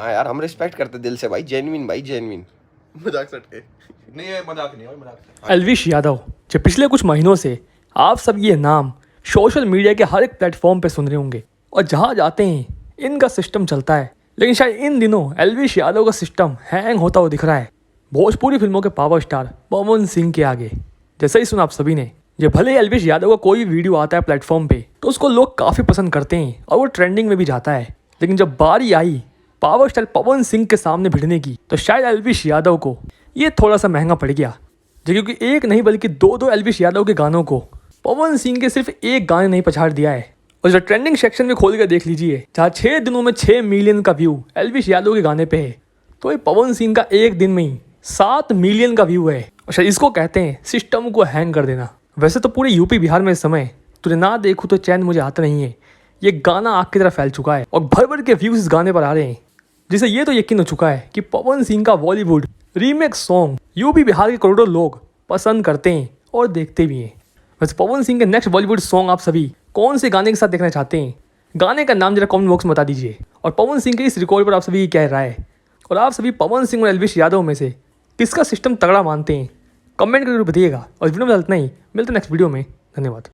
हाँ यार, हम रिस्पेक्ट करते दिल से भाई, जेन्युइन भाई, जेन्युइन। मजाक सट के नहीं है, मजाक नहीं है, मजाक। एल्विश यादव, जो पिछले कुछ महीनों से आप सब ये नाम सोशल मीडिया के हर एक प्लेटफॉर्म पे सुन रहे होंगे और जहाँ जाते हैं इनका सिस्टम चलता है। लेकिन शायद इन दिनों एल्विश यादव का सिस्टम हैंग होता हुआ दिख रहा है भोजपुरी फिल्मों के पावर स्टार पवन सिंह के आगे। जैसा ही सुना आप सभी ने, जो भले एल्विश यादव का कोई वीडियो आता है प्लेटफॉर्म पे तो उसको लोग काफ़ी पसंद करते हैं और वो ट्रेंडिंग में भी जाता है। लेकिन जब बारी आई पावर स्टार पवन सिंह के सामने भिड़ने की तो शायद एल्विश यादव को ये थोड़ा सा महंगा पड़ गया। जो क्योंकि एक नहीं बल्कि दो एल्विश यादव के गानों को पवन सिंह के सिर्फ एक गाने नहीं पछाड़ दिया है। और जो ट्रेंडिंग सेक्शन में खोल कर देख लीजिए, जहाँ 6 दिनों में 6 मिलियन का व्यू एल्विश यादव के गाने पे है, तो ये पवन सिंह का एक दिन में ही 7 मिलियन का व्यू है। और शायद इसको कहते हैं सिस्टम को हैंग कर देना। वैसे तो पूरे यूपी बिहार में इस समय तुझे ना देखूँ तो चैन मुझे आता नहीं है ये गाना आग की तरह फैल चुका है और भर भर के व्यूज इस गाने पर आ रहे हैं, जिसे ये तो यकीन हो चुका है कि पवन सिंह का Bollywood remake song UP Bihar के करोड़ों लोग पसंद करते हैं और देखते भी हैं। वैसे पवन सिंह के नेक्स्ट बॉलीवुड सॉन्ग आप सभी कौन से गाने के साथ देखना चाहते हैं? गाने का नाम जरा कमेंट बॉक्स में बता दीजिए। और पवन सिंह के इस रिकॉर्ड पर आप सभी क्या राय है और आप सभी पवन सिंह और एल्विश यादव में से किसका सिस्टम तगड़ा मानते हैं? कमेंट करके बताइएगा। और वीडियो में इतना ही, मिलते हैं नेक्स्ट वीडियो में। धन्यवाद।